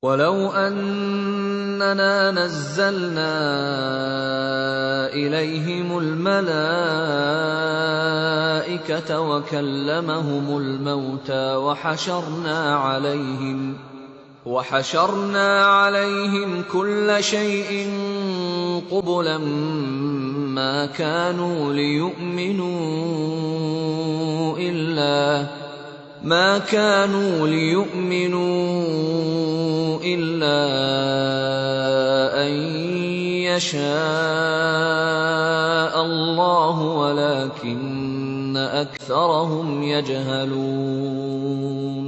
وَلَوْ أَنَّنَا نَزَّلْنَا إِلَيْهِمُ الْمَلَائِكَةَ وَكَلَّمَهُمُ الْمَوْتَى وَحَشَرْنَا عَلَيْهِمْ كُلَّ شَيْءٍ قُبُلًا مَا كَانُوا لِيُؤْمِنُوا إِلَّا أَن يَشَاءَ اللَّهُ وَلَكِنَّ أَكْثَرَهُمْ يَجْهَلُونَ۔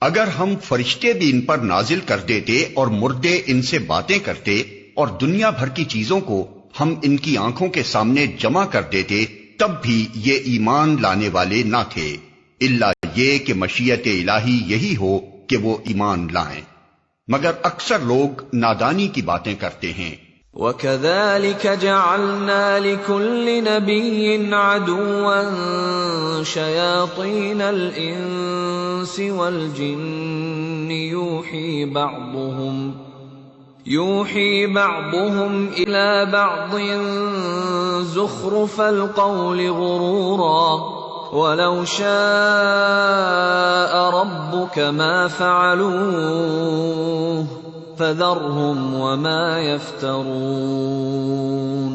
اگر ہم فرشتے بھی ان پر نازل کر دیتے اور مردے ان سے باتیں کرتے اور دنیا بھر کی چیزوں کو ہم ان کی آنکھوں کے سامنے جمع کر دیتے تب بھی یہ ایمان لانے والے نہ تھے، الا یہ کہ مشیت الہی یہی ہو کہ وہ ایمان لائیں، مگر اکثر لوگ نادانی کی باتیں کرتے ہیں۔ وَكَذَلِكَ جَعَلْنَا لِكُلِّ نَبِيٍّ عَدُوًّا شَيَاطِينَ الْإِنسِ وَالْجِنِّ يُوحِي بَعْضُهُمْ إِلَى بَعْضٍ زُخْرُفَ الْقَوْلِ غُرُورًا وَلَوْ شَاءَ رَبُّكَ مَا فَعَلُوهُ فَذَرْهُمْ وَمَا يَفْتَرُونَ۔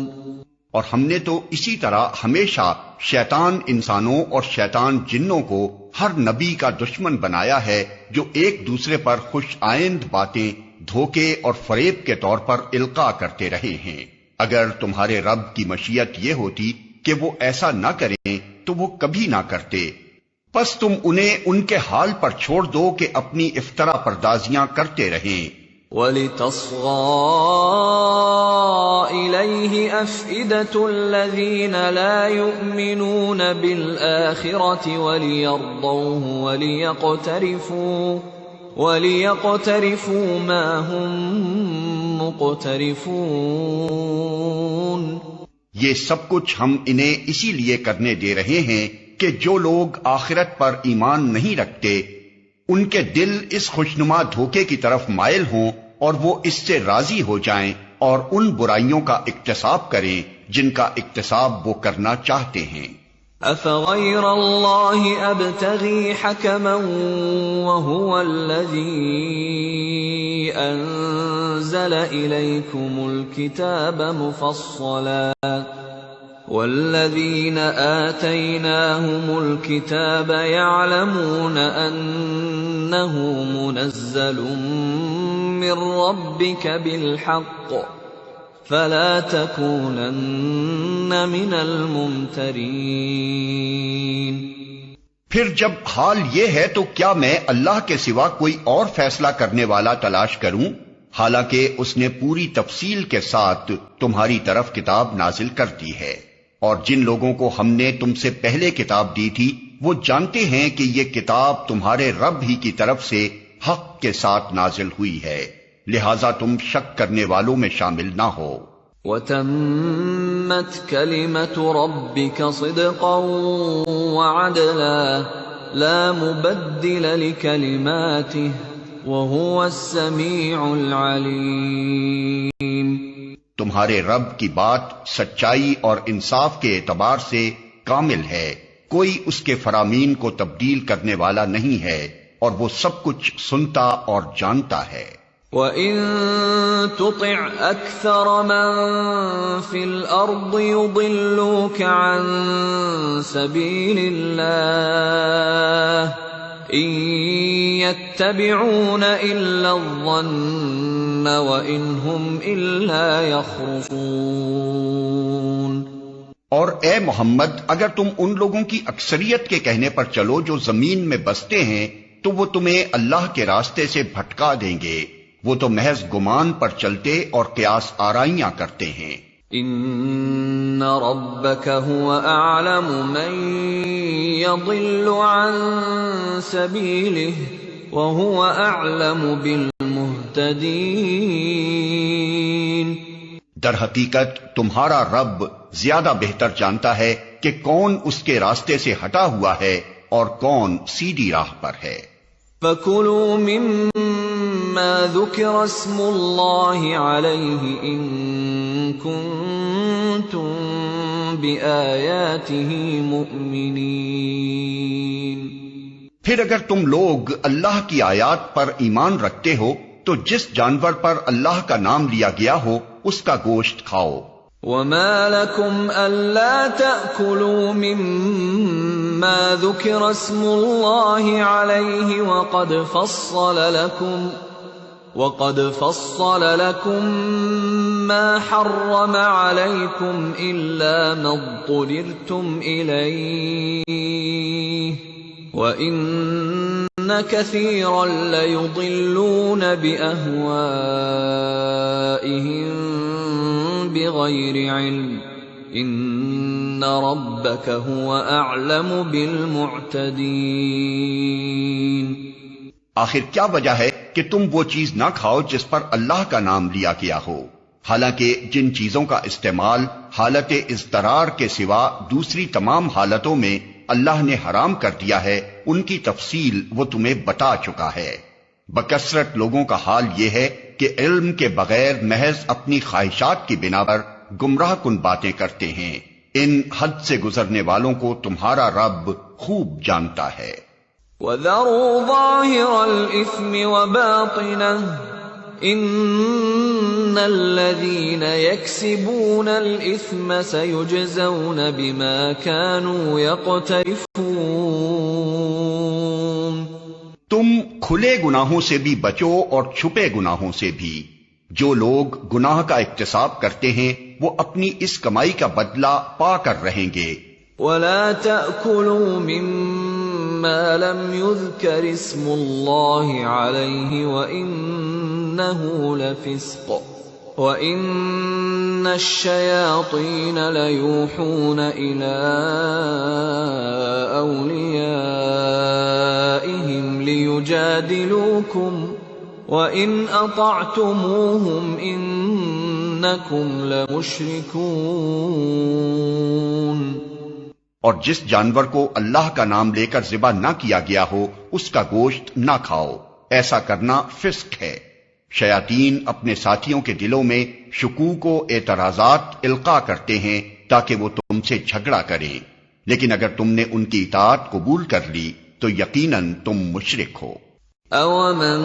اور ہم نے تو اسی طرح ہمیشہ شیطان انسانوں اور شیطان جنوں کو ہر نبی کا دشمن بنایا ہے جو ایک دوسرے پر خوش آئند باتیں دھوکے اور فریب کے طور پر القاء کرتے رہے ہیں۔ اگر تمہارے رب کی مشیت یہ ہوتی کہ وہ ایسا نہ کریں تو وہ کبھی نہ کرتے، پس تم انہیں ان کے حال پر چھوڑ دو کہ اپنی افطرا پردازیاں کرتے رہیں۔ وَلِتَصْغَىٰ إِلَيْهِ أَفْئِدَةُ الَّذِينَ لَا يُؤْمِنُونَ بِالْآخِرَةِ وَلِيَرْضَوْهُ وَلِيَقْتَرِفُوا مَا هُمْ مُقْتَرِفُونَ۔ یہ سب کچھ ہم انہیں اسی لیے کرنے دے رہے ہیں کہ جو لوگ آخرت پر ایمان نہیں رکھتے ان کے دل اس خوشنما دھوکے کی طرف مائل ہوں اور وہ اس سے راضی ہو جائیں اور ان برائیوں کا اکتساب کریں جن کا اکتساب وہ کرنا چاہتے ہیں۔ أَفَغَيْرَ اللَّهِ أَبْتَغِي حَكَمًا وَهُوَ الَّذِي أَنزَلَ إِلَيْكُمُ الْكِتَابَ مُفَصَّلًا وَالَّذِينَ آتَيْنَاهُمُ الْكِتَابَ يَعْلَمُونَ أَنَّهُ مُنَزَّلٌ مِّن رَّبِّكَ بِالْحَقِّ فَلَا تَكُونَنَّ مِنَ الْمُمْتَرِينَ۔ پھر جب حال یہ ہے تو کیا میں اللہ کے سوا کوئی اور فیصلہ کرنے والا تلاش کروں، حالانکہ اس نے پوری تفصیل کے ساتھ تمہاری طرف کتاب نازل کر دی ہے، اور جن لوگوں کو ہم نے تم سے پہلے کتاب دی تھی وہ جانتے ہیں کہ یہ کتاب تمہارے رب ہی کی طرف سے حق کے ساتھ نازل ہوئی ہے، لہذا تم شک کرنے والوں میں شامل نہ ہو۔ وَتَمَّتْ كَلِمَةُ رَبِّكَ صِدْقًا وَعَدْلًا لَا مُبَدِّلَ لِكَلِمَاتِهِ وَهُوَ السَّمِيعُ الْعَلِيمُ۔ تمہارے رب کی بات سچائی اور انصاف کے اعتبار سے کامل ہے، کوئی اس کے فرامین کو تبدیل کرنے والا نہیں ہے، اور وہ سب کچھ سنتا اور جانتا ہے۔ وَإِن تُطِعْ أَكْثَرَ مَن فِي الْأَرْضِ يُضِلُّوكَ عَن سَبِيلِ اللَّهِ إِن يَتَّبِعُونَ إِلَّا الظَّنَّ وَإِنْ هُمْ إِلَّا يَخْرُصُونَ۔ اور اے محمد اگر تم ان لوگوں کی اکثریت کے کہنے پر چلو جو زمین میں بستے ہیں تو وہ تمہیں اللہ کے راستے سے بھٹکا دیں گے، وہ تو محض گمان پر چلتے اور قیاس آرائیاں کرتے ہیں۔ ان ربک هو اعلم من يضل عن سبیلہ وهو اعلم بالمہتدین۔ در حقیقت تمہارا رب زیادہ بہتر جانتا ہے کہ کون اس کے راستے سے ہٹا ہوا ہے اور کون سیدھی راہ پر ہے۔ فَكُلُوا مِمَّا مما ذكر اسم الله عليه إن كنتم بآياته مؤمنين۔ پھر اگر تم لوگ اللہ کی آیات پر ایمان رکھتے ہو تو جس جانور پر اللہ کا نام لیا گیا ہو اس کا گوشت کھاؤ۔ وما لكم ألا تأكلوا مما ذكر اسم الله عليه وقد فصل لكم ما حرم عليكم إلا ما اضطررتم إليه وإن كثيرا ليضلون بأهوائهم بغیر علم ان ربک هو اعلم بالمعتدین۔ آخر کیا وجہ ہے کہ تم وہ چیز نہ کھاؤ جس پر اللہ کا نام لیا گیا ہو، حالانکہ جن چیزوں کا استعمال حالت اضطرار کے سوا دوسری تمام حالتوں میں اللہ نے حرام کر دیا ہے، ان کی تفصیل وہ تمہیں بتا چکا ہے۔ بکثرت لوگوں کا حال یہ ہے کہ علم کے بغیر محض اپنی خواہشات کی بنا پر گمراہ کن باتیں کرتے ہیں۔ ان حد سے گزرنے والوں کو تمہارا رب خوب جانتا ہے۔ وَذَرُوا ظَاهِرَ الْإِثْمِ وَبَاطِنَهُ إِنَّ الَّذِينَ يَكْسِبُونَ الْإِثْمَ سَيُجْزَوْنَ بِمَا كَانُوا يَقْتَرِفُونَ۔ تم کھلے گناہوں سے بھی بچو اور چھپے گناہوں سے بھی۔ جو لوگ گناہ کا اکتساب کرتے ہیں وہ اپنی اس کمائی کا بدلہ پا کر رہیں گے۔ وَلَا تَأْكُلُوا مِمَّا لَمْ يُذْكَرِ اسْمُ اللَّهِ عَلَيْهِ وَإِنَّهُ لَفِسْقٌ وَإِنَّ الشَّيَاطِينَ لَيُوحُونَ إِلَىٰ أَوْلِيَائِهِمْ لِيُجَادِلُوكُمْ وَإِنْ أَطَعْتُمُوهُمْ إِنَّكُمْ لَمُشْرِكُونَ۔ اور جس جانور کو اللہ کا نام لے کر ذبح نہ کیا گیا ہو اس کا گوشت نہ کھاؤ، ایسا کرنا فسق ہے۔ شیاطین اپنے ساتھیوں کے دلوں میں شکوک و اعتراضات القاء کرتے ہیں تاکہ وہ تم سے جھگڑا کریں، لیکن اگر تم نے ان کی اطاعت قبول کر لی تو یقیناً تم مشرک ہو۔ أَوَمَنْ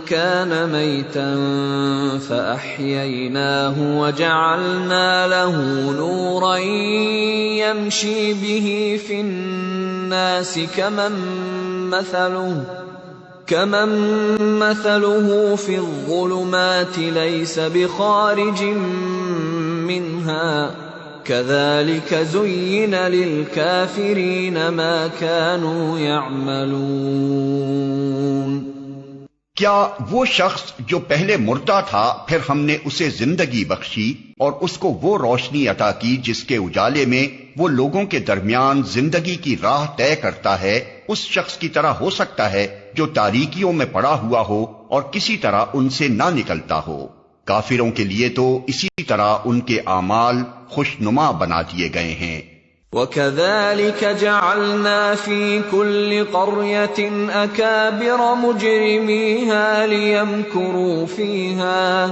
كَانَ مَيْتًا فَأَحْيَيْنَاهُ وَجَعَلْنَا لَهُ نُورًا يَمْشِي بِهِ فِي النَّاسِ كَمَنْ مَثَلُهُ فِي الظُّلُمَاتِ لَيْسَ بِخَارِجٍ مِّنْهَا كَذَلِكَ زُيِّنَ لِلْكَافِرِينَ مَا كَانُوا يَعْمَلُونَ۔ کیا وہ شخص جو پہلے مردہ تھا پھر ہم نے اسے زندگی بخشی اور اس کو وہ روشنی عطا کی جس کے اجالے میں وہ لوگوں کے درمیان زندگی کی راہ طے کرتا ہے، اس شخص کی طرح ہو سکتا ہے جو تاریکیوں میں پڑا ہوا ہو اور کسی طرح ان سے نہ نکلتا ہو؟ کافروں کے لیے تو اسی طرح ان کے اعمال خوشنما بنا دیے گئے ہیں۔ وَكَذَلِكَ جَعَلْنَا فِي كُلِّ قَرْيَةٍ أَكَابِرَ مُجْرِمِيهَا لِيَمْكُرُوا فِيهَا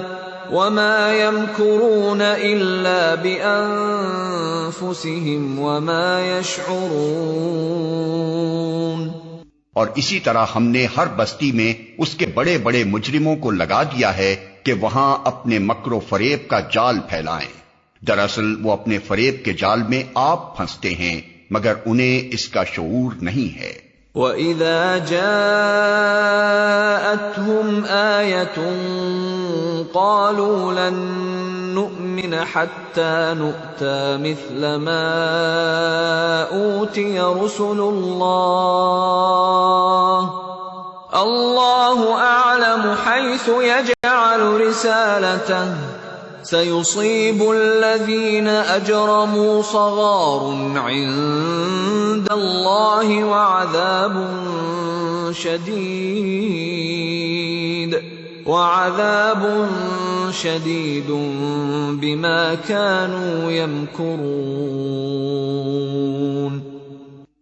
وَمَا يَمْكُرُونَ إِلَّا بِأَنفُسِهِمْ وَمَا يَشْعُرُونَ۔ اور اسی طرح ہم نے ہر بستی میں اس کے بڑے بڑے مجرموں کو لگا دیا ہے کہ وہاں اپنے مکر و فریب کا جال پھیلائیں۔ دراصل وہ اپنے فریب کے جال میں آپ پھنستے ہیں مگر انہیں اس کا شعور نہیں ہے۔ وَإِذَا جَاءَتْهُمْ آيَةٌ قَالُوا لَن نُّؤْمِنَ حَتَّى نُؤْتَىٰ مِثْلَ مَا أُوتِيَ رُسُلُ اللَّهُ أَعْلَمُ حَيْثُ يَجْعَلُ رِسَالَتَهُ سَيُصِيبُ الَّذِينَ أَجْرَمُوا صَغَارٌ عِندَ اللَّهِ وَعَذَابٌ شَدِيدٌ بِمَا كَانُوا يَمْكُرُونَ۔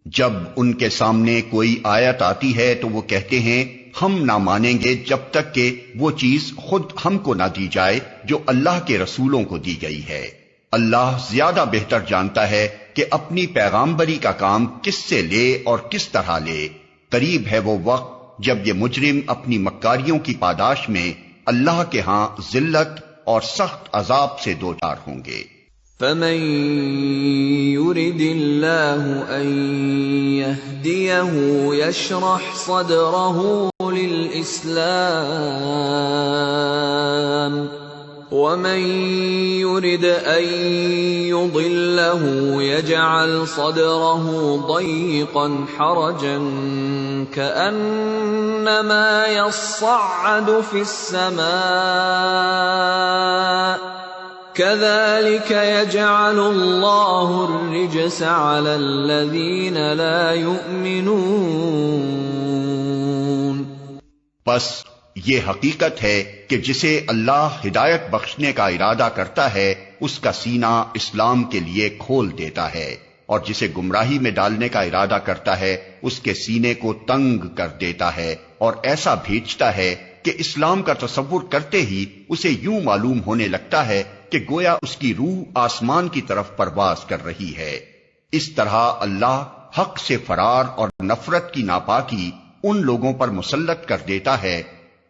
جب ان کے سامنے کوئی آیت آتی ہے تو وہ کہتے ہیں ہم نہ مانیں گے جب تک کہ وہ چیز خود ہم کو نہ دی جائے جو اللہ کے رسولوں کو دی گئی ہے۔ اللہ زیادہ بہتر جانتا ہے کہ اپنی پیغامبری کا کام کس سے لے اور کس طرح لے۔ قریب ہے وہ وقت جب یہ مجرم اپنی مکاریوں کی پاداش میں اللہ کے ہاں ذلت اور سخت عذاب سے دوچار ہوں گے۔ فمن يرد الله أن يهديه يشرح صدره للإسلام ومن يرد أن يضله يجعل صدره ضيقا حرجا كأنما يصعد في السماء كذلك يجعل الله الرجس على الذين لا يؤمنون۔ بس یہ حقیقت ہے کہ جسے اللہ ہدایت بخشنے کا ارادہ کرتا ہے اس کا سینہ اسلام کے لیے کھول دیتا ہے، اور جسے گمراہی میں ڈالنے کا ارادہ کرتا ہے اس کے سینے کو تنگ کر دیتا ہے، اور ایسا بھیجتا ہے کہ اسلام کا تصور کرتے ہی اسے یوں معلوم ہونے لگتا ہے کہ گویا اس کی روح آسمان کی طرف پرواز کر رہی ہے۔ اس طرح اللہ حق سے فرار اور نفرت کی ناپاکی ان لوگوں پر مسلط کر دیتا ہے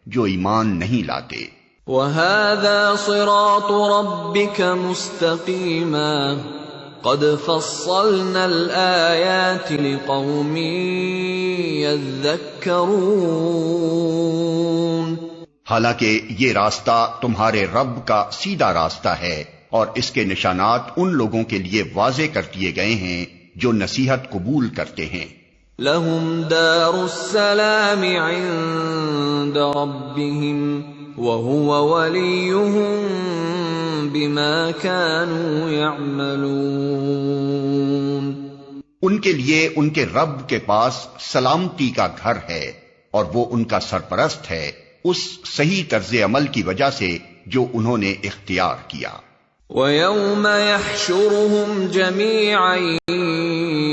جو ایمان نہیں لاتے۔ وَهَذَا صِرَاطُ رَبِّكَ مُسْتَقِيمًا قَدْ فَصَّلْنَا الْآيَاتِ لِقَوْمٍ يَذَّكَّرُونَ۔ حالانکہ یہ راستہ تمہارے رب کا سیدھا راستہ ہے، اور اس کے نشانات ان لوگوں کے لیے واضح کر دیے گئے ہیں جو نصیحت قبول کرتے ہیں۔ لَهُمْ دَارُ السَّلَامِ عِندَ رَبِّهِمْ وَهُوَ وَلِيُّهُمْ بِمَا كَانُوا يَعْمَلُونَ۔ ان کے لیے ان کے رب کے پاس سلامتی کا گھر ہے، اور وہ ان کا سرپرست ہے اس صحیح طرز عمل کی وجہ سے جو انہوں نے اختیار کیا۔ وَيَوْمَ يَحْشُرُهُمْ جَمِيعًا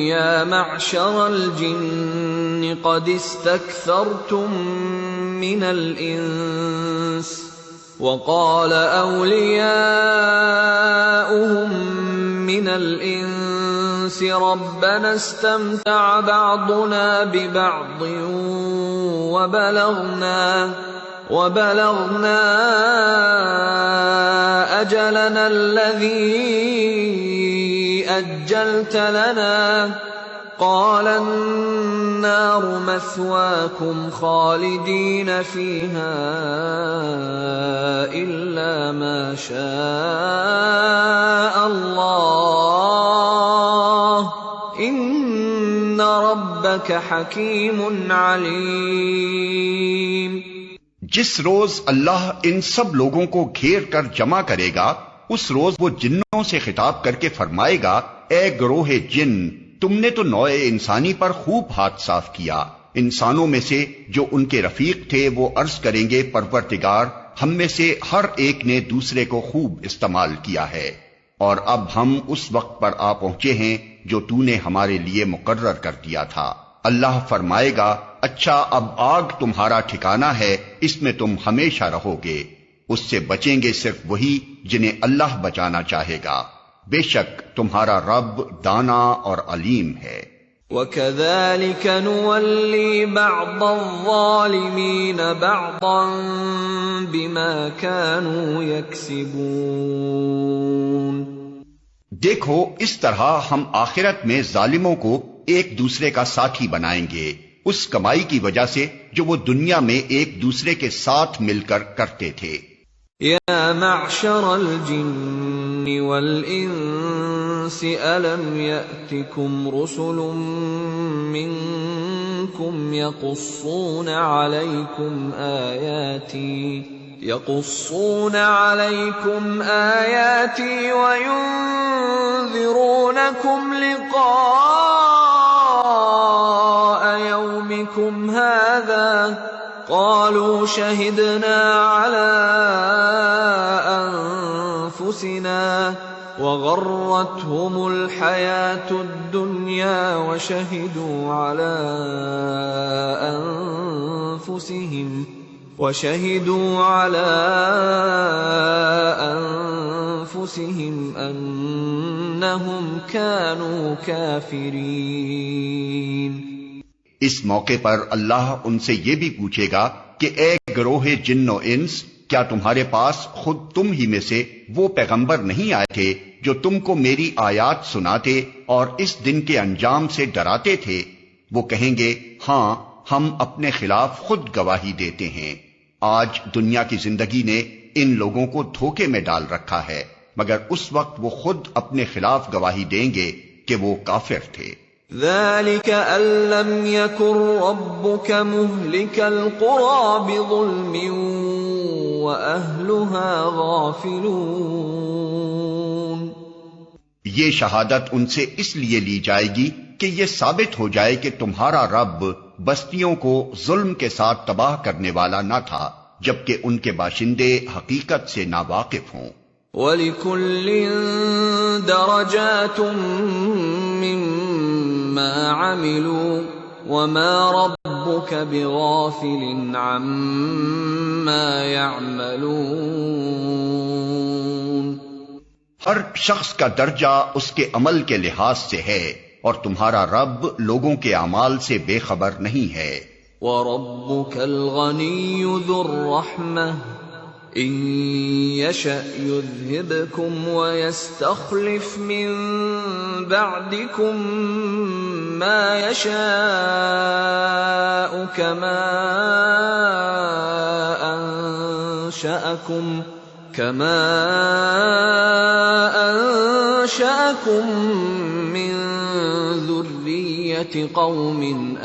يَا مَعْشَرَ الْجِنِّ قَدِ اسْتَكْثَرْتُم مِّنَ الْإِنسِ وَقَالَ أَوْلِيَاؤُهُم مِّنَ الْإِنسِ رَبَّنَا اسْتَمْتَعَ بَعْضُنَا بِبَعْضٍ وَبَلَغْنَا أَجَلَنَا الَّذِي أَجَّلْتَ لَنَا قَالَ النَّارُ مَثْوَاكُمْ خَالِدِينَ فِيهَا إِلَّا مَا شَاءَ اللَّهُ إِنَّ رَبَّكَ حَكِيمٌ عَلِيمٌ۔ جس روز اللہ ان سب لوگوں کو گھیر کر جمع کرے گا، اس روز وہ جنوں سے خطاب کر کے فرمائے گا، اے گروہ جن، تم نے تو نوع انسانی پر خوب ہاتھ صاف کیا۔ انسانوں میں سے جو ان کے رفیق تھے وہ عرض کریں گے، پروردگار، ہم میں سے ہر ایک نے دوسرے کو خوب استعمال کیا ہے، اور اب ہم اس وقت پر آ پہنچے ہیں جو تو نے ہمارے لیے مقرر کر دیا تھا۔ اللہ فرمائے گا، اچھا اب آگ تمہارا ٹھکانہ ہے، اس میں تم ہمیشہ رہو گے، اس سے بچیں گے صرف وہی جنہیں اللہ بچانا چاہے گا، بے شک تمہارا رب دانا اور علیم ہے۔ وَكَذَلِكَ نُوَلِّي بَعْضَ الظَّالِمِينَ بَعْضًا بِمَا كَانُوا يَكْسِبُونَ۔ دیکھو اس طرح ہم آخرت میں ظالموں کو ایک دوسرے کا ساتھی بنائیں گے اس کمائی کی وجہ سے جو وہ دنیا میں ایک دوسرے کے ساتھ مل کر کرتے تھے۔ یا معشر الجن والانس الم یأتکم رسل منکم یقصون علیکم آیاتی وینذرونکم لقاء یومکم هذا قالوا شهدنا على أنفسنا وغرتهم الحياة الدنيا وشهدوا على أنفسهم أنهم كانوا كافرين۔ اس موقع پر اللہ ان سے یہ بھی پوچھے گا کہ اے گروہ جن و انس، کیا تمہارے پاس خود تم ہی میں سے وہ پیغمبر نہیں آئے تھے جو تم کو میری آیات سناتے اور اس دن کے انجام سے ڈراتے تھے؟ وہ کہیں گے ہاں، ہم اپنے خلاف خود گواہی دیتے ہیں۔ آج دنیا کی زندگی نے ان لوگوں کو دھوکے میں ڈال رکھا ہے، مگر اس وقت وہ خود اپنے خلاف گواہی دیں گے کہ وہ کافر تھے۔ ذلك أن لم يكن ربك مهلك القرى بظلم وأهلها غافلون۔ یہ شہادت ان سے اس لیے لی جائے گی کہ یہ ثابت ہو جائے کہ تمہارا رب بستیوں کو ظلم کے ساتھ تباہ کرنے والا نہ تھا، جبکہ ان کے باشندے حقیقت سے ناواقف ہوں۔ وَلِكُلٍّ دَرَجَاتٌ مِّمَّا عَمِلُوا وَمَا رَبُّكَ بِغَافِلٍ عَمَّا يَعْمَلُونَ۔ ہر شخص کا درجہ اس کے عمل کے لحاظ سے ہے، اور تمہارا رب لوگوں کے اعمال سے بے خبر نہیں ہے۔ وَرَبُّكَ الْغَنِيُّ ذُو الرَّحْمَةِ إِن يَشَأْ يُذْهِبْكُمْ وَيَسْتَخْلِفْ مِن بَعْدِكُم مَّا يَشَاءُ كَمَا أَنشَأَكُم مِّن ذُرِّيَّةِ قَوْمٍ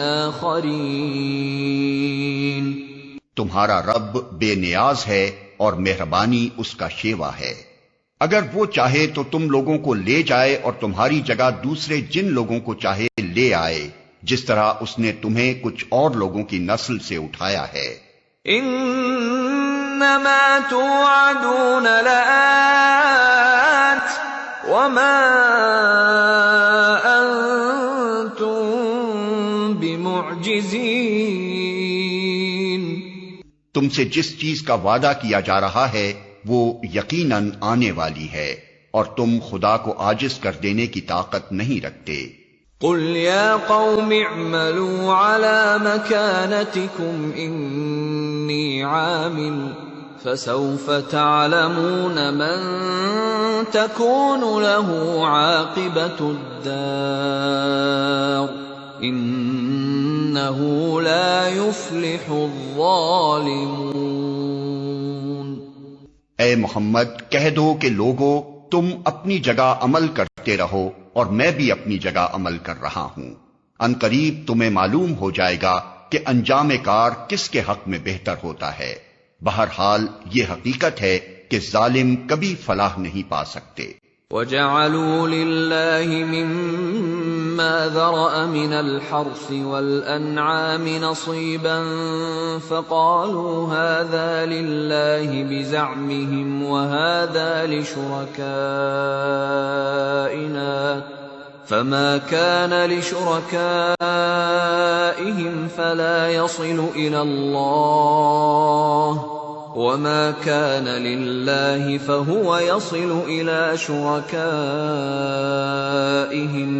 آخَرِينَ۔ تمہارا رب بے نیاز ہے اور مہربانی اس کا شیوا ہے۔ اگر وہ چاہے تو تم لوگوں کو لے جائے اور تمہاری جگہ دوسرے جن لوگوں کو چاہے لے آئے، جس طرح اس نے تمہیں کچھ اور لوگوں کی نسل سے اٹھایا ہے۔ انما توعدون لآت وما انتم بمعجزین۔ تم سے جس چیز کا وعدہ کیا جا رہا ہے وہ یقیناً آنے والی ہے، اور تم خدا کو عاجز کر دینے کی طاقت نہیں رکھتے۔ قل یا قوم اعملوا على مكانتكم انی عامل فسوف تعلمون من تكون له عاقبة الدار انه لا يفلح الظالمون۔ اے محمد کہہ دو کہ لوگو، تم اپنی جگہ عمل کرتے رہو اور میں بھی اپنی جگہ عمل کر رہا ہوں۔ ان قریب تمہیں معلوم ہو جائے گا کہ انجام کار کس کے حق میں بہتر ہوتا ہے۔ بہرحال یہ حقیقت ہے کہ ظالم کبھی فلاح نہیں پا سکتے۔ وَجَعَلُوا لِلَّهِ مِمَّا ذَرَأَ مِنَ الْحَرْثِ وَالْأَنْعَامِ نَصِيبًا فَقَالُوا هَذَا لِلَّهِ بِزَعْمِهِمْ وَهَذَا لِشُرَكَائِنَا فَمَا كَانَ لِشُرَكَائِهِمْ فَلَا يَصِلُ إِلَى اللَّهِ وَمَا كَانَ لِلَّهِ فَهُوَ يَصِلُ إِلَى شُرَكَائِهِمْ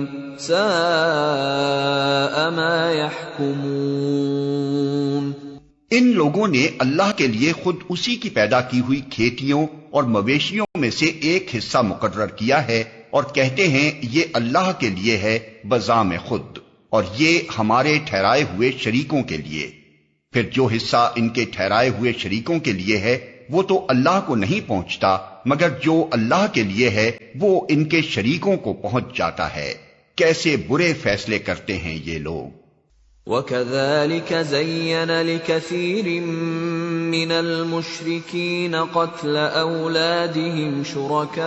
سَاءَ مَا يَحْكُمُونَ۔ ان لوگوں نے اللہ کے لیے خود اسی کی پیدا کی ہوئی کھیتیوں اور مویشیوں میں سے ایک حصہ مقرر کیا ہے اور کہتے ہیں یہ اللہ کے لیے ہے بذام خود، اور یہ ہمارے ٹھہرائے ہوئے شریکوں کے لیے۔ پھر جو حصہ ان کے ٹھہرائے ہوئے شریکوں کے لیے ہے وہ تو اللہ کو نہیں پہنچتا، مگر جو اللہ کے لیے ہے وہ ان کے شریکوں کو پہنچ جاتا ہے۔ کیسے برے فیصلے کرتے ہیں یہ لوگ۔ وَكَذَلِكَ زَيَّنَ لِكَثِيرٍ مِّنَ الْمُشْرِكِينَ قَتْلَ أَوْلَادِهِمْ شُرَكَاؤُهُمْ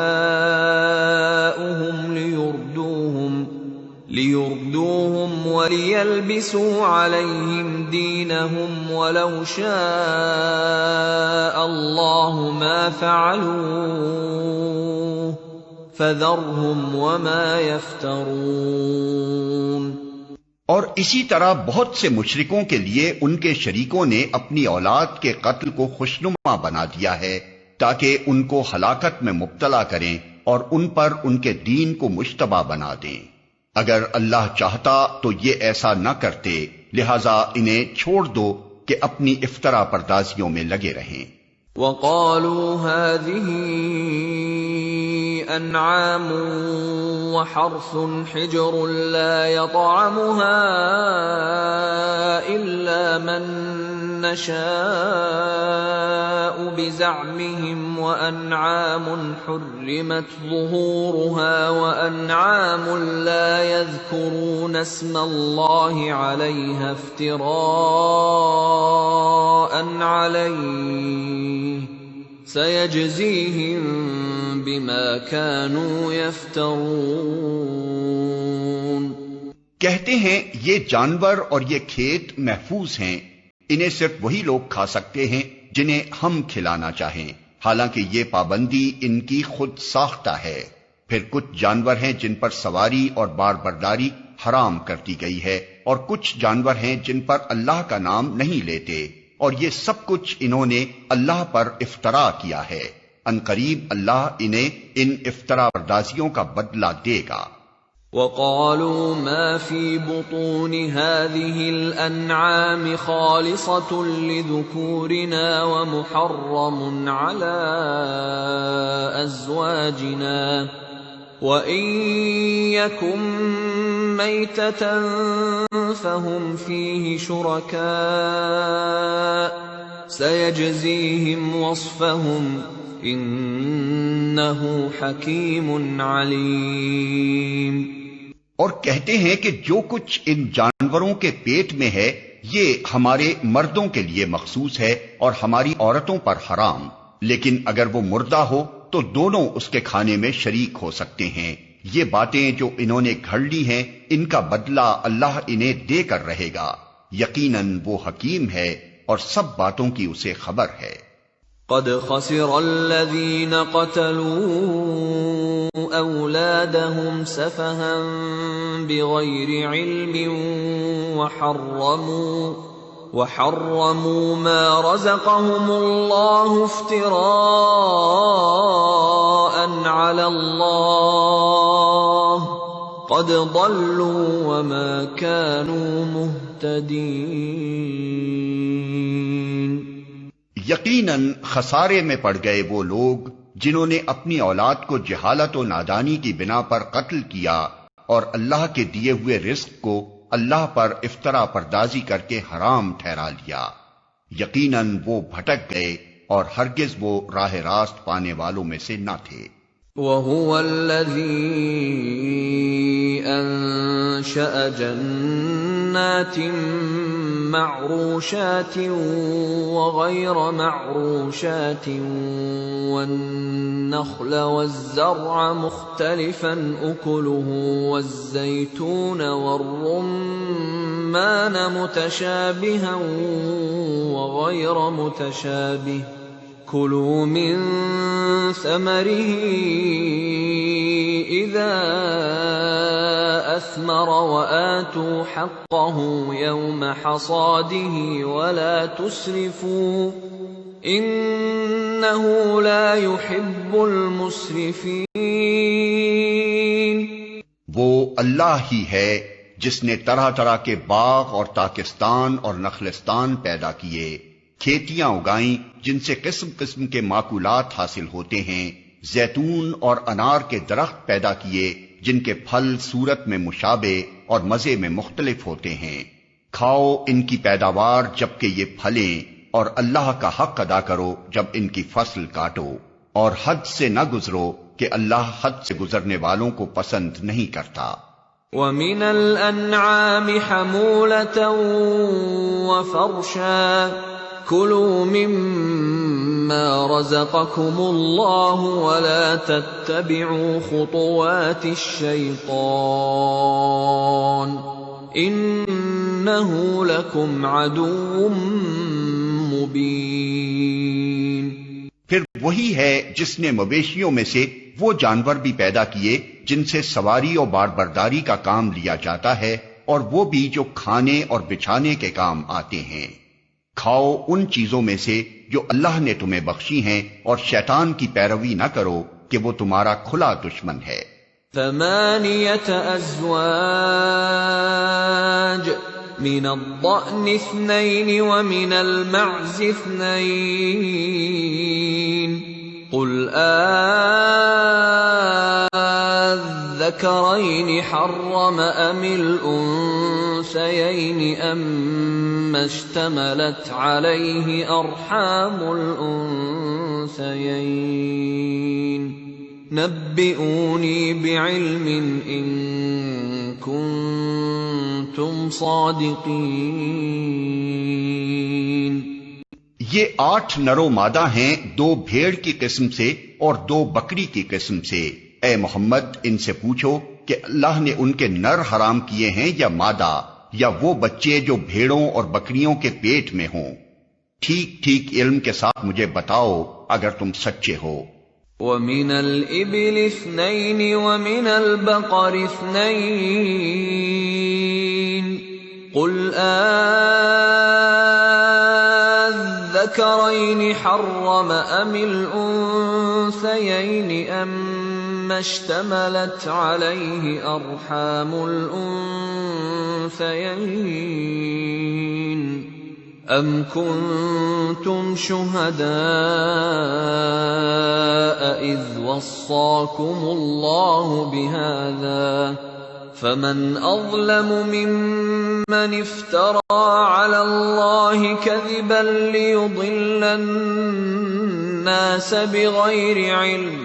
لِيُرْدُوهُمْ وَلِيَلْبِسُوا عَلَيْهِمْ دِينَهُمْ وَلَوْ شَاءَ اللَّهُ مَا فَعَلُوهُ فذرهم وما يفترون۔ اور اسی طرح بہت سے مشرکوں کے لیے ان کے شریکوں نے اپنی اولاد کے قتل کو خوشنما بنا دیا ہے تاکہ ان کو ہلاکت میں مبتلا کریں اور ان پر ان کے دین کو مشتبہ بنا دیں۔ اگر اللہ چاہتا تو یہ ایسا نہ کرتے، لہذا انہیں چھوڑ دو کہ اپنی افطرا پردازیوں میں لگے رہیں۔ وَقَالُوا هَٰذِهِ أَنْعَامٌ وَحَرْثٌ حِجْرٌ لَا يَطْعَمُهَا إِلَّا مَن نَّشَاءُ بِزَعْمِهِمْ وَأَنْعَامٌ حُرِّمَتْ ظُهُورُهَا وَأَنْعَامٌ لَّا يَذْكُرُونَ اسْمَ اللَّهِ عَلَيْهَا افْتِرَاءً عَلَيْهِ سَيَجْزِيهِم بِمَا كَانُوا يَفْتَرُونَ۔ کہتے ہیں یہ جانور اور یہ کھیت محفوظ ہیں، انہیں صرف وہی لوگ کھا سکتے ہیں جنہیں ہم کھلانا چاہیں، حالانکہ یہ پابندی ان کی خود ساختہ ہے۔ پھر کچھ جانور ہیں جن پر سواری اور بار برداری حرام کر دی گئی ہے، اور کچھ جانور ہیں جن پر اللہ کا نام نہیں لیتے، اور یہ سب کچھ انہوں نے اللہ پر افطرا کیا ہے۔ ان قریب اللہ انہیں ان افطرا پردازیوں کا بدلہ دے گا۔ وَقَالُوا مَا فِي بُطُونِ هَٰذِهِ الْأَنْعَامِ خَالِصَةٌ لِذُكُورِنَا وَمُحَرَّمٌ عَلَىٰ أَزْوَاجِنَا وَإِن يَكُن مَّيْتَةً فَهُمْ فِيهِ شُرَكَاءُ سَيَجْزِيهِمْ وَصْفَهُمْ إِنَّهُ حَكِيمٌ عَلِيمٌ۔ اور کہتے ہیں کہ جو کچھ ان جانوروں کے پیٹ میں ہے یہ ہمارے مردوں کے لیے مخصوص ہے اور ہماری عورتوں پر حرام، لیکن اگر وہ مردہ ہو تو دونوں اس کے کھانے میں شریک ہو سکتے ہیں۔ یہ باتیں جو انہوں نے گھڑ لی ہیں ان کا بدلہ اللہ انہیں دے کر رہے گا، یقیناً وہ حکیم ہے اور سب باتوں کی اسے خبر ہے۔ قد خسر الذين قتلوا أولادهم سفها بغير علم وحرموا ما رزقهم الله افتراء على الله قد ضلوا وما كانوا مهتدين۔ یقیناً خسارے میں پڑ گئے وہ لوگ جنہوں نے اپنی اولاد کو جہالت و نادانی کی بنا پر قتل کیا اور اللہ کے دیے ہوئے رزق کو اللہ پر افطرا پردازی کر کے حرام ٹھہرا لیا، یقیناً وہ بھٹک گئے اور ہرگز وہ راہ راست پانے والوں میں سے نہ تھے۔ وَهُوَ الَّذِي أَنشَأَ جَنَّاتٍ مَّعْرُوشَاتٍ وَغَيْرَ مَعْرُوشَاتٍ وَالنَّخْلَ وَالزَّرْعَ مُخْتَلِفًا أُكُلُهُ وَالزَّيْتُونَ وَالرُّمَّانَ مُتَشَابِهًا وَغَيْرَ مُتَشَابِهٍ كُلُوا مِن ثَمَرِهِ إِذَا أَثْمَرَ وَآتُوا حَقَّهُ يَوْمَ حَصَادِهِ وَلَا تُسْرِفُوا إِنَّهُ لَا يُحِبُّ الْمُسْرِفِينَ۔ وہ اللہ ہی ہے جس نے طرح طرح کے باغ اور تاکستان اور نخلستان پیدا کیے، کھیتیاں اگائیں جن سے قسم قسم کے ماکولات حاصل ہوتے ہیں، زیتون اور انار کے درخت پیدا کیے جن کے پھل صورت میں مشابہ اور مزے میں مختلف ہوتے ہیں۔ کھاؤ ان کی پیداوار جبکہ یہ پھلیں، اور اللہ کا حق ادا کرو جب ان کی فصل کاٹو، اور حد سے نہ گزرو کہ اللہ حد سے گزرنے والوں کو پسند نہیں کرتا۔ وَمِنَ الْأَنْعَامِ حَمُولَةً وَفَرْشًا كُلُوا مِمَّا رَزَقَكُمُ اللَّهُ وَلَا تَتَّبِعُوا خُطُوَاتِ الشَّيْطَانِ إِنَّهُ لَكُمْ عَدُوٌّ مُّبِينٌ۔ پھر وہی ہے جس نے مویشیوں میں سے وہ جانور بھی پیدا کیے جن سے سواری اور بار برداری کا کام لیا جاتا ہے، اور وہ بھی جو کھانے اور بچھانے کے کام آتے ہیں۔ کھاؤ ان چیزوں میں سے جو اللہ نے تمہیں بخشی ہیں، اور شیطان کی پیروی نہ کرو کہ وہ تمہارا کھلا دشمن ہے۔ 8 أزواج من الضأن 2 ومن المعز 2 قل الذكرين حرم أم الأنثيين أما اشتملت عليه أرحام الأنثيين نبئوني بعلم إن كنتم صادقين۔ یہ 8 نر و مادہ ہیں، 2 بھیڑ کی قسم سے اور 2 بکری کی قسم سے۔ اے محمد ان سے پوچھو کہ اللہ نے ان کے نر حرام کیے ہیں یا مادہ، یا وہ بچے جو بھیڑوں اور بکریوں کے پیٹ میں ہوں؟ ٹھیک ٹھیک علم کے ساتھ مجھے بتاؤ اگر تم سچے ہو۔ وَمِنَ الْإِبِلِ 2 وَمِنَ الْبَقَرِ 2 قُلْ الذَّكَرَيْنِ حَرَّمَ أَمِ الْأُنثَيَيْنِ أَمَّا اشْتَمَلَتْ عَلَيْهِ أَرْحَامُ الْأُنثَيَيْنِ أَمْ كُنتُمْ شُهَدَاءَ إِذْ وَصَّاكُمُ اللَّهُ بِهَذَا فَمَنْ أَظْلَمُ مِمَّنِ افْتَرَى عَلَى اللَّهِ كَذِبًا لِيُضِلَّ النَّاسَ بِغَيْرِ عِلْمٍ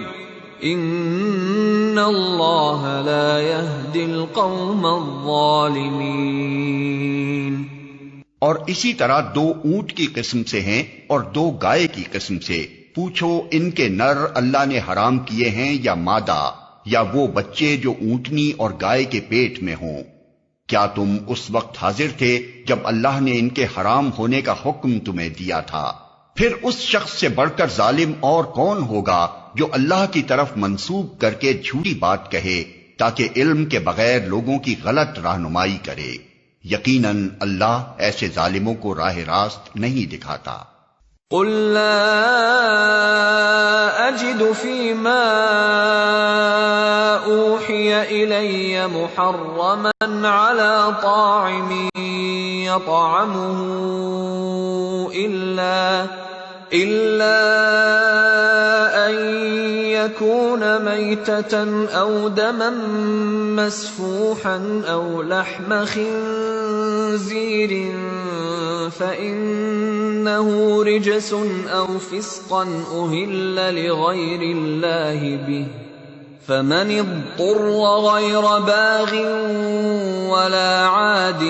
إِنَّ اللَّهَ لَا يَهْدِي الْقَوْمَ الظَّالِمِينَ۔ اور اسی طرح 2 اونٹ کی قسم سے ہیں اور 2 گائے کی قسم سے۔ پوچھو ان کے نر اللہ نے حرام کیے ہیں یا مادہ، یا وہ بچے جو اونٹنی اور گائے کے پیٹ میں ہوں؟ کیا تم اس وقت حاضر تھے جب اللہ نے ان کے حرام ہونے کا حکم تمہیں دیا تھا؟ پھر اس شخص سے بڑھ کر ظالم اور کون ہوگا جو اللہ کی طرف منسوب کر کے جھوٹی بات کہے تاکہ علم کے بغیر لوگوں کی غلط رہنمائی کرے۔ یقیناً اللہ ایسے ظالموں کو راہ راست نہیں دکھاتا۔ قل لا اجد فيما اوحي الي محرما على طاعم يطعمه الا ان يكون ميتة او دما مسفوحا او لحم خنزير فإنه رجس أو فسقا أهل لغير الله به فمن اضطر غير باغ ولا عاد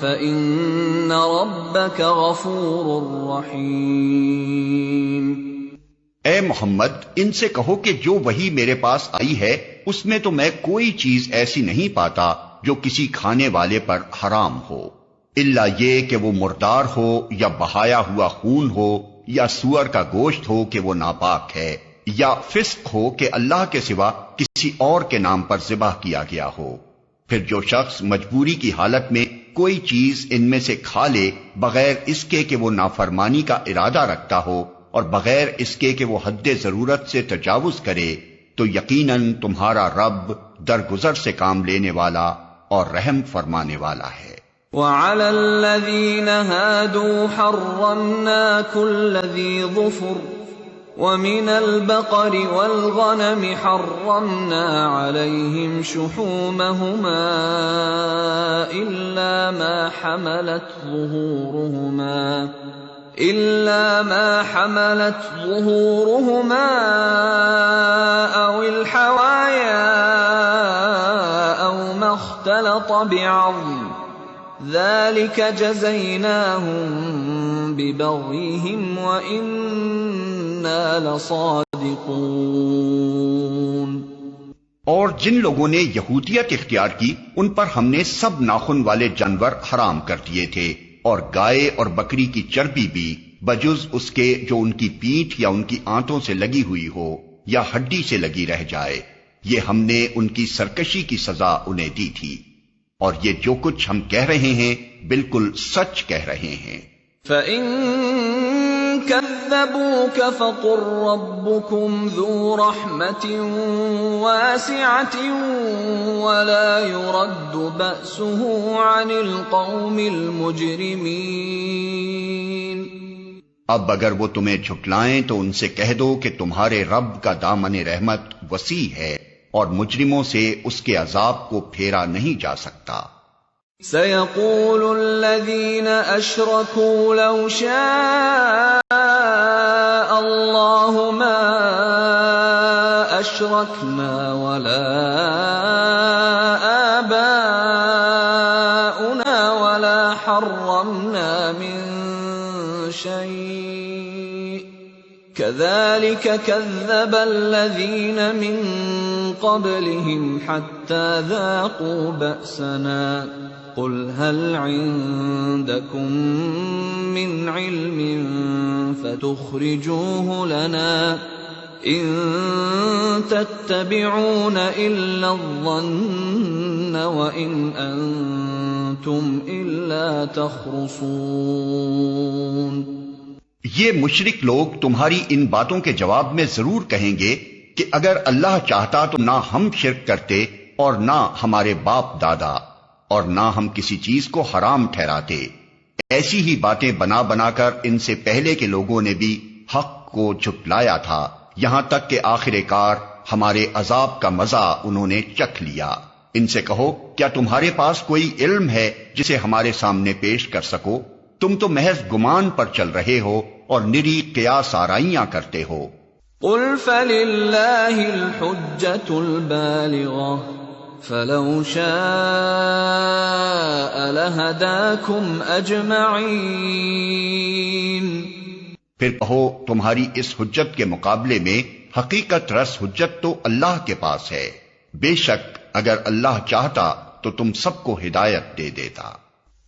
فإن ربك غفور رحيم۔ اے محمد ان سے کہو کہ جو وحی میرے پاس آئی ہے اس میں تو میں کوئی چیز ایسی نہیں پاتا جو کسی کھانے والے پر حرام ہو، الا یہ کہ وہ مردار ہو یا بہایا ہوا خون ہو یا سور کا گوشت ہو کہ وہ ناپاک ہے، یا فسق ہو کہ اللہ کے سوا کسی اور کے نام پر ذبح کیا گیا ہو۔ پھر جو شخص مجبوری کی حالت میں کوئی چیز ان میں سے کھا لے بغیر اس کے کہ وہ نافرمانی کا ارادہ رکھتا ہو اور بغیر اس کے کہ وہ حد ضرورت سے تجاوز کرے، تو یقیناً تمہارا رب درگزر سے کام لینے والا اور رحم فرمانے والا ہے۔ وَعَلَى الَّذِينَ هَادُوا حَرَّمْنَا كُلَّ ذِي ظُفُرٍ وَمِنَ الْبَقَرِ وَالْغَنَمِ حَرَّمْنَا عَلَيْهِمْ شُحُومَهُمَا إِلَّا مَا حَمَلَتْ ظُهُورُهُمَا أَوِ الْحَوَايَا أَوْ مَا اخْتَلَطَ بِعَظْمٍ ذَلِكَ جَزَيْنَاهُمْ بِبَغْيِهِمْ وَإِنَّا لَصَادِقُونَ۔ اور جن لوگوں نے یہودیت اختیار کی ان پر ہم نے سب ناخن والے جانور حرام کر دیے تھے، اور گائے اور بکری کی چربی بھی بجز اس کے جو ان کی پیٹھ یا ان کی آنتوں سے لگی ہوئی ہو، یا ہڈی سے لگی رہ جائے، یہ ہم نے ان کی سرکشی کی سزا انہیں دی تھی، اور یہ جو کچھ ہم کہہ رہے ہیں بالکل سچ کہہ رہے ہیں۔ فَإِن كَذَّبُوكَ فَقُل رَّبُّكُمْ ذُو رَحْمَةٍ وَاسِعَةٍ وَلَا يُرَدُّ بَأْسُهُ عَنِ الْقَوْمِ الْمُجْرِمِينَ۔ اب اگر وہ تمہیں جھٹلائیں تو ان سے کہہ دو کہ تمہارے رب کا دامن رحمت وسیع ہے اور مجرموں سے اس کے عذاب کو پھیرا نہیں جا سکتا۔ سَيَقُولُ الَّذِينَ أَشْرَكُوا لَوْ شَاءَ اللَّهُ مَا أَشْرَكْنَا وَلَا آبَاؤُنَا وَلَا حَرَّمْنَا مِن شَيْءٍ كَذَلِكَ كَذَّبَ الَّذِينَ مِن قَبْلِهِمْ حَتَّى ذَاقُوا بَأْسَنَا قُلْ هَلْ عِندَكُم مِّنْ عِلْمٍ فَتُخْرِجُوهُ لَنَا إِن تَتَّبِعُونَ إِلَّا الظَّنَّ وَإِنْ أَنتُمْ إِلَّا تَخْرُصُونَ۔ یہ مشرک لوگ تمہاری ان باتوں کے جواب میں ضرور کہیں گے کہ اگر اللہ چاہتا تو نہ ہم شرک کرتے اور نہ ہمارے باپ دادا، اور نہ ہم کسی چیز کو حرام ٹھہراتے۔ ایسی ہی باتیں بنا بنا کر ان سے پہلے کے لوگوں نے بھی حق کو جھٹلایا تھا، یہاں تک کہ آخر کار ہمارے عذاب کا مزہ انہوں نے چکھ لیا۔ ان سے کہو کیا تمہارے پاس کوئی علم ہے جسے ہمارے سامنے پیش کر سکو؟ تم تو محض گمان پر چل رہے ہو اور نری قیاس آرائیاں کرتے ہو۔ قُلْ فَلِلَّهِ الْحُجَّةُ الْبَالِغَةُ فَلَوْ شَاءَ لَهَدَاكُمْ أَجْمَعِينَ۔ پھر کہو تمہاری اس حجت کے مقابلے میں حقیقت رس حجت تو اللہ کے پاس ہے، بے شک اگر اللہ چاہتا تو تم سب کو ہدایت دے دیتا۔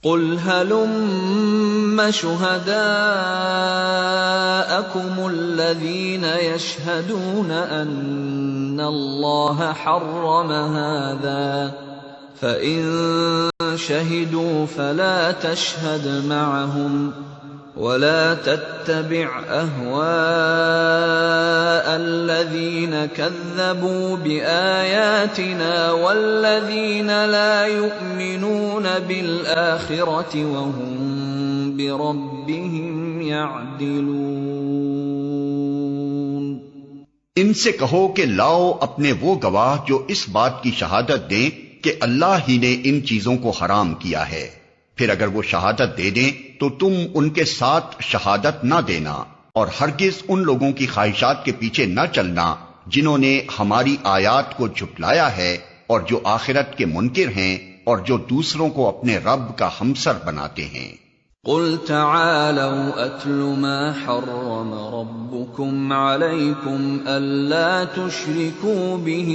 قُلْ هَلُمَّ شُهَدَاءَكُمُ الَّذِينَ يَشْهَدُونَ أَنَّ اللَّهَ حَرَّمَ هَذَا فَإِن شَهِدُوا فَلَا تَشْهَدْ مَعَهُمْ وَلَا تَتَّبِعْ أَهْوَاءَ الَّذِينَ كَذَّبُوا بِآيَاتِنَا وَالَّذِينَ لَا يُؤْمِنُونَ بِالْآخِرَةِ وَهُمْ بِرَبِّهِمْ يَعْدِلُونَ۔ ان سے کہو کہ لاؤ اپنے وہ گواہ جو اس بات کی شہادت دیں کہ اللہ ہی نے ان چیزوں کو حرام کیا ہے، پھر اگر وہ شہادت دے دیں تو تم ان کے ساتھ شہادت نہ دینا، اور ہرگز ان لوگوں کی خواہشات کے پیچھے نہ چلنا جنہوں نے ہماری آیات کو جھٹلایا ہے اور جو آخرت کے منکر ہیں اور جو دوسروں کو اپنے رب کا ہمسر بناتے ہیں۔ قُلْ تَعَالَوْا أَتْلُ مَا حَرَّمَ رَبُّكُمْ عَلَيْكُمْ أَلَّا تُشْرِكُوا بِهِ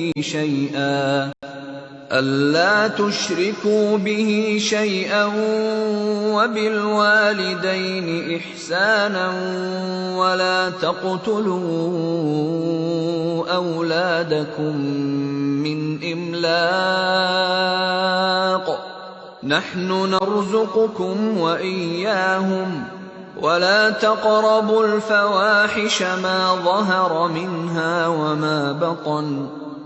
شَيْئًا وَبِالْوَالِدَيْنِ إِحْسَانًا وَلَا تَقْتُلُوا أَوْلَادَكُمْ مِنْ إِمْلَاقٍ نَحْنُ نَرْزُقُكُمْ وَإِيَّاهُمْ وَلَا تَقْرَبُوا الْفَوَاحِشَ مَا ظَهَرَ مِنْهَا وَمَا بَطَنَ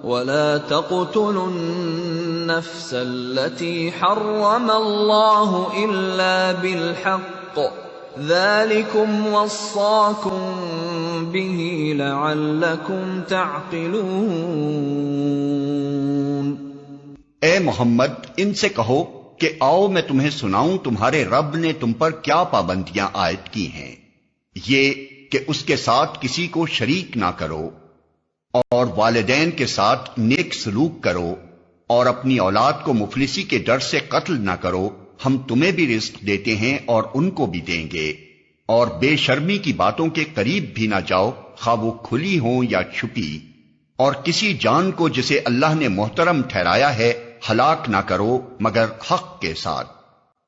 وَلَا تَقْتُلُوا النَّفْسَ الَّتِي حَرَّمَ اللَّهُ إِلَّا بِالْحَقِّ ذَلِكُمْ وَصَّاكُمْ بِهِ لَعَلَّكُمْ تَعْقِلُونَ۔ اے محمد ان سے کہو کہ آؤ میں تمہیں سناؤں تمہارے رب نے تم پر کیا پابندیاں عائد کی ہیں۔ یہ کہ اس کے ساتھ کسی کو شریک نہ کرو، اور والدین کے ساتھ نیک سلوک کرو، اور اپنی اولاد کو مفلسی کے ڈر سے قتل نہ کرو، ہم تمہیں بھی رزق دیتے ہیں اور ان کو بھی دیں گے، اور بے شرمی کی باتوں کے قریب بھی نہ جاؤ خواہ وہ کھلی ہوں یا چھپی، اور کسی جان کو جسے اللہ نے محترم ٹھہرایا ہے ہلاک نہ کرو مگر حق کے ساتھ۔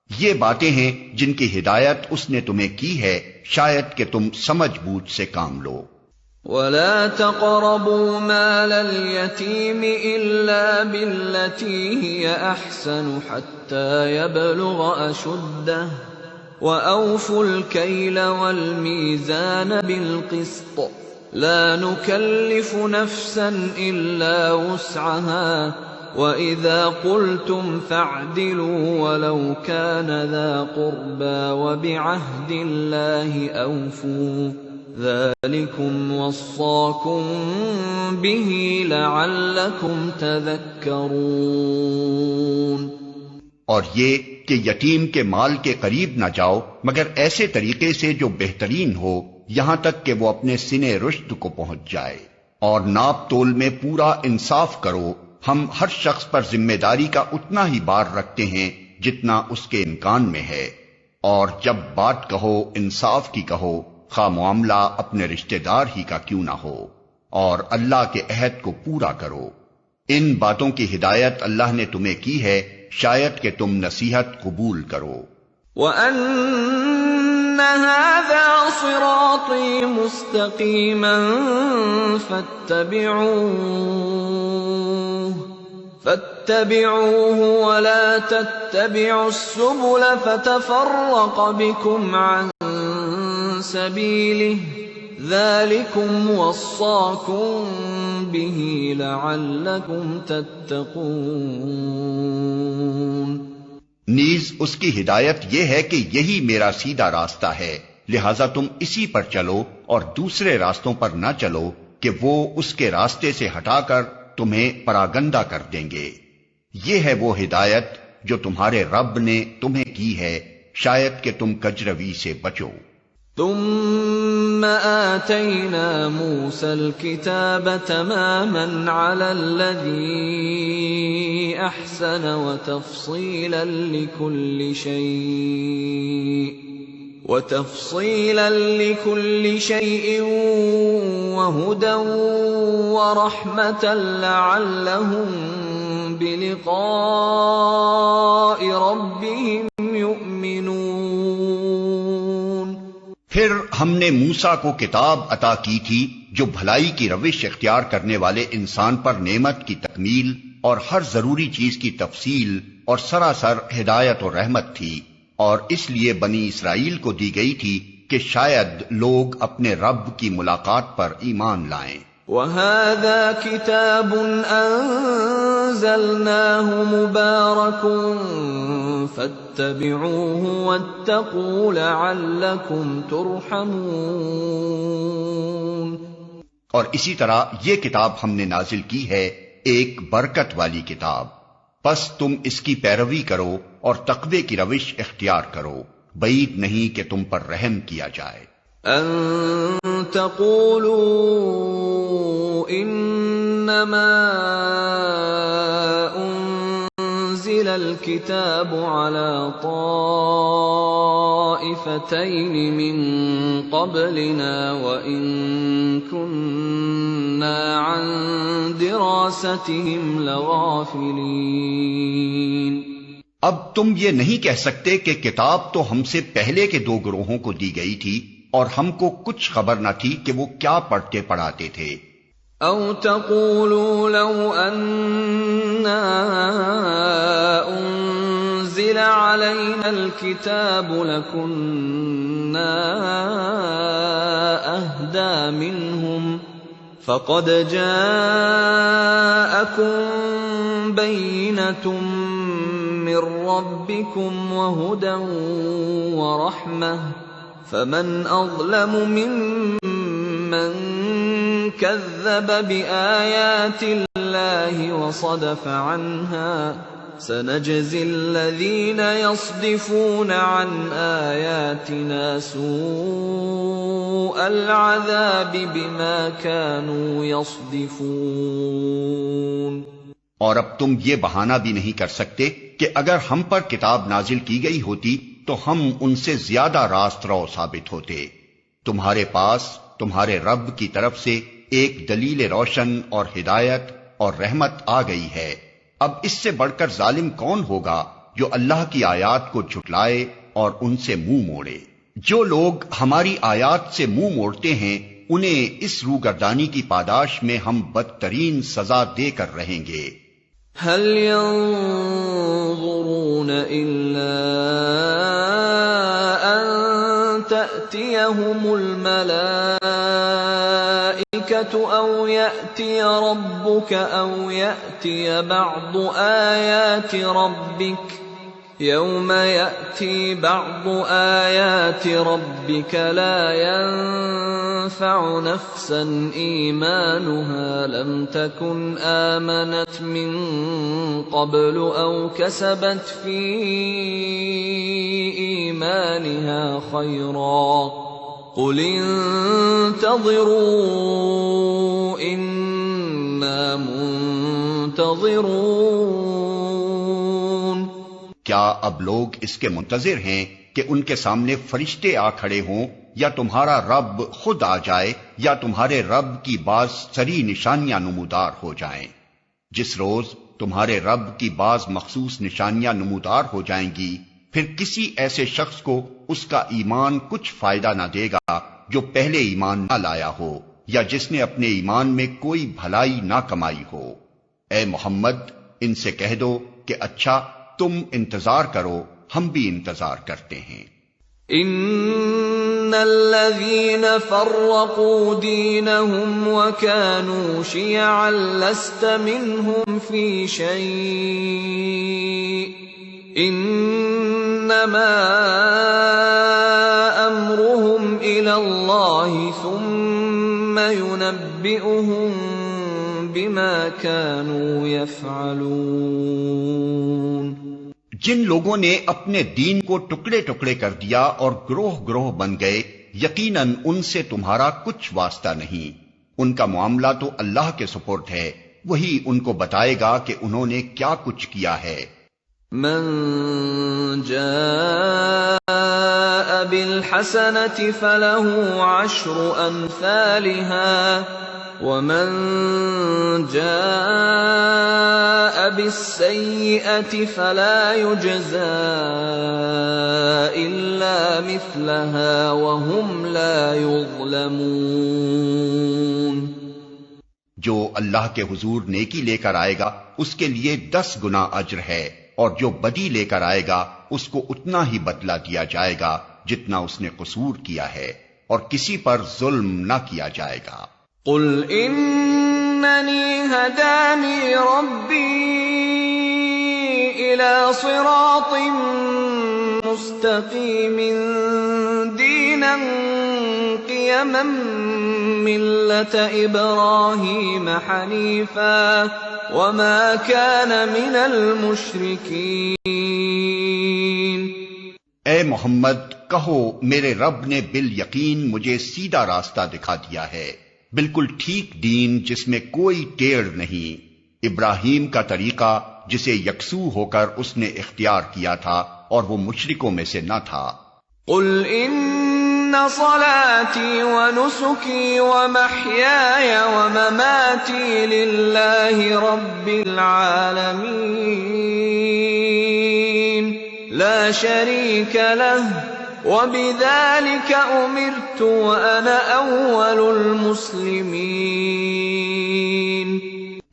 یہ باتیں ہیں جن کی ہدایت اس نے تمہیں کی ہے، شاید کہ تم سمجھ بوجھ سے کام لو۔ ولا تقربوا مال اليتيم إلا بالتي هي أحسن حتى يبلغ أشده وأوفوا الكيل والميزان بالقسط لا نكلف نفسا إلا وسعها وإذا قلتم فاعدلوا ولو كان ذا قربى وبعهد الله أوفوا ذلكم وصاكم به لعلكم تذكرون۔ اور یہ کہ یتیم کے مال کے قریب نہ جاؤ مگر ایسے طریقے سے جو بہترین ہو یہاں تک کہ وہ اپنے سنے رشد کو پہنچ جائے، اور ناپ تول میں پورا انصاف کرو۔ ہم ہر شخص پر ذمہ داری کا اتنا ہی بار رکھتے ہیں جتنا اس کے امکان میں ہے، اور جب بات کہو انصاف کی کہو، خواہ معاملہ اپنے رشتہ دار ہی کا کیوں نہ ہو، اور اللہ کے عہد کو پورا کرو۔ ان باتوں کی ہدایت اللہ نے تمہیں کی ہے، شاید کہ تم نصیحت قبول کرو۔ وَأَنَّ هَذَا صِرَاطِي مُسْتَقِيمًا فَاتَّبِعُوهُ وَلَا تَتَّبِعُوا السُّبُلَ فَتَفَرَّقَ بِكُمْ عَن سَبِيلِهِ ذَلِكُمْ وَصَّاكُمْ بِهِ لَعَلَّكُمْ تَتَّقُونَ۔ نیز اس کی ہدایت یہ ہے کہ یہی میرا سیدھا راستہ ہے، لہذا تم اسی پر چلو اور دوسرے راستوں پر نہ چلو کہ وہ اس کے راستے سے ہٹا کر تمہیں پراگندہ کر دیں گے۔ یہ ہے وہ ہدایت جو تمہارے رب نے تمہیں کی ہے، شاید کہ تم کجروی سے بچو۔ ثم آتينا موسى الكتاب تماما على الذي أحسن وتفصيلا لكل شيء وهدى ورحمة لعلهم بلقاء ربهم يؤمنون۔ پھر ہم نے موسیٰ کو کتاب عطا کی تھی جو بھلائی کی روش اختیار کرنے والے انسان پر نعمت کی تکمیل اور ہر ضروری چیز کی تفصیل اور سراسر ہدایت و رحمت تھی، اور اس لیے بنی اسرائیل کو دی گئی تھی کہ شاید لوگ اپنے رب کی ملاقات پر ایمان لائیں۔ وَهَذَا كِتَابٌ أَنزَلْنَاهُ مُبَارَكٌ فَاتَّبِعُوهُ وَاتَّقُوا لَعَلَّكُمْ تُرْحَمُونَ۔ اور اسی طرح یہ کتاب ہم نے نازل کی ہے، ایک برکت والی کتاب، پس تم اس کی پیروی کرو اور تقوی کی روش اختیار کرو، بعید نہیں کہ تم پر رحم کیا جائے۔ ان تقولوا انما انزل الكتاب على طائفتين من قبلنا وان كنا عن دراستهم لغافلين۔ اب تم یہ نہیں کہہ سکتے کہ کتاب تو ہم سے پہلے کے دو گروہوں کو دی گئی تھی اور ہم کو کچھ خبر نہ تھی کہ وہ کیا پڑھتے پڑھاتے تھے۔ او تقولوا لو اننا انزل علينا الكتاب لكنا اهدى منهم فقد جاءكم بينة من ربكم وهدى ورحمة فمن أظلم ممن كذب بآيات الله وصدف عنها سنجزي الذين يصدفون عن آياتنا سوء العذاب بما كانوا يصدفون۔ اور اب تم یہ بہانہ بھی نہیں کر سکتے کہ اگر ہم پر کتاب نازل کی گئی ہوتی تو ہم ان سے زیادہ راست رو ثابت ہوتے۔ تمہارے پاس تمہارے رب کی طرف سے ایک دلیل روشن اور ہدایت اور رحمت آ گئی ہے، اب اس سے بڑھ کر ظالم کون ہوگا جو اللہ کی آیات کو جھٹلائے اور ان سے منہ موڑے۔ جو لوگ ہماری آیات سے منہ موڑتے ہیں انہیں اس روگردانی کی پاداش میں ہم بدترین سزا دے کر رہیں گے۔ هل ينظرون إلا أن تأتيهم الملائكة أو يأتي ربك أو يأتي بعض آيات ربك يوم يأتي بعض آيات ربك لا ينفع نفسا إيمانها لم تكن آمنت من قبل أو كسبت في إيمانها خيرا قل انتظروا إنا منتظرون۔ کیا اب لوگ اس کے منتظر ہیں کہ ان کے سامنے فرشتے آ کھڑے ہوں، یا تمہارا رب خود آ جائے، یا تمہارے رب کی بعض سری نشانیاں نمودار ہو جائیں؟ جس روز تمہارے رب کی بعض مخصوص نشانیاں نمودار ہو جائیں گی، پھر کسی ایسے شخص کو اس کا ایمان کچھ فائدہ نہ دے گا جو پہلے ایمان نہ لایا ہو، یا جس نے اپنے ایمان میں کوئی بھلائی نہ کمائی ہو۔ اے محمد، ان سے کہہ دو کہ اچھا تم انتظار کرو، ہم بھی انتظار کرتے ہیں۔ ان الذين فرقوا دينهم وكانوا شيعا لست منهم في شيء انما امرهم الى الله ثم ينبئهم بما كانوا يفعلون۔ جن لوگوں نے اپنے دین کو ٹکڑے ٹکڑے کر دیا اور گروہ گروہ بن گئے، یقیناً ان سے تمہارا کچھ واسطہ نہیں، ان کا معاملہ تو اللہ کے سپرد ہے، وہی ان کو بتائے گا کہ انہوں نے کیا کچھ کیا ہے۔ من جاء بالحسنة فله عشر أمثالها ومن جاء بالسيئة فلا يجزى إلا مثلها وهم لا يظلمون۔ جو اللہ کے حضور نیکی لے کر آئے گا اس کے لیے 10 گنا اجر ہے، اور جو بدی لے کر آئے گا اس کو اتنا ہی بدلہ دیا جائے گا جتنا اس نے قصور کیا ہے، اور کسی پر ظلم نہ کیا جائے گا۔ قل اننی ہدانی ربی الى صراط مستقیم دینا قیما ملة ابراہیم حنیفا وما كان من المشرکین۔ اے محمد کہو میرے رب نے بالیقین مجھے سیدھا راستہ دکھا دیا ہے، بالکل ٹھیک دین جس میں کوئی ٹیڑھ نہیں، ابراہیم کا طریقہ جسے یکسو ہو کر اس نے اختیار کیا تھا اور وہ مشرکوں میں سے نہ تھا۔ قل ان صلاتي ونسكي ومحياي ومماتي لله رب العالمين لا شريك له وبذلك أمرت وأنا أول المسلمين۔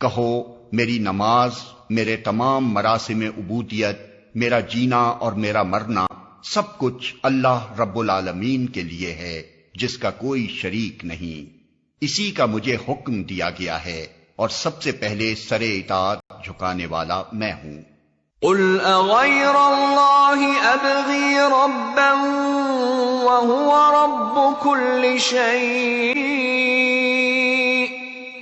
کہو میری نماز، میرے تمام مراسم عبودیت، میرا جینا اور میرا مرنا سب کچھ اللہ رب العالمین کے لیے ہے جس کا کوئی شریک نہیں، اسی کا مجھے حکم دیا گیا ہے اور سب سے پہلے سر اطاعت جھکانے والا میں ہوں۔ قل اغیر اللہ ابغی ربا وهو رب كل شيء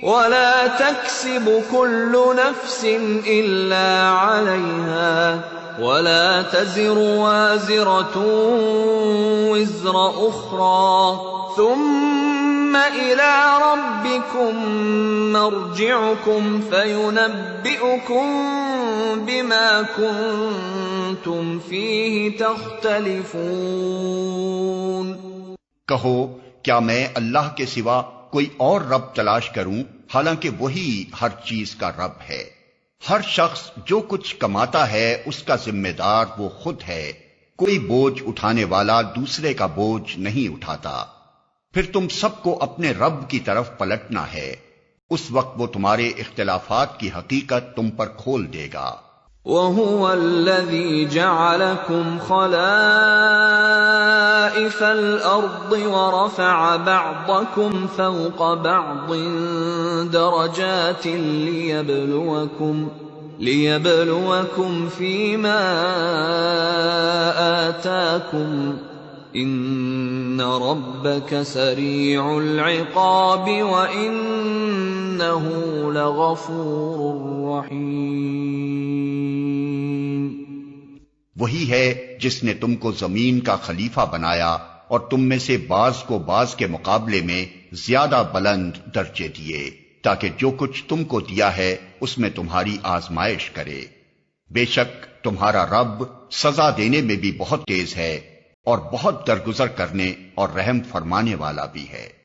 ولا تكسب كل نفس الا عليها ولا تزر وازرة وزر أخرى ثم إلى ربكم مرجعكم فينبئكم بما كنتم فيه تختلفون۔ کہو کیا میں اللہ کے سوا کوئی اور رب تلاش کروں، حالانکہ وہی ہر چیز کا رب ہے۔ ہر شخص جو کچھ کماتا ہے اس کا ذمہ دار وہ خود ہے، کوئی بوجھ اٹھانے والا دوسرے کا بوجھ نہیں اٹھاتا۔ پھر تم سب کو اپنے رب کی طرف پلٹنا ہے، اس وقت وہ تمہارے اختلافات کی حقیقت تم پر کھول دے گا۔ وَهُوَ الَّذِي جَعَلَكُمْ خَلَائِفَ الْأَرْضِ وَرَفَعَ بَعْضَكُمْ فَوْقَ بَعْضٍ دَرَجَاتٍ لِيَبْلُوَكُمْ فِيمَا آتَاكُمْ إِنَّ رَبَّكَ سَرِيعُ الْعِقَابِ وَإِنَّهُ لَغَفُورٌ رَّحِيمٌ۔ وہی ہے جس نے تم کو زمین کا خلیفہ بنایا اور تم میں سے بعض کو بعض کے مقابلے میں زیادہ بلند درجے دیے، تاکہ جو کچھ تم کو دیا ہے اس میں تمہاری آزمائش کرے۔ بے شک تمہارا رب سزا دینے میں بھی بہت تیز ہے اور بہت درگزر کرنے اور رحم فرمانے والا بھی ہے۔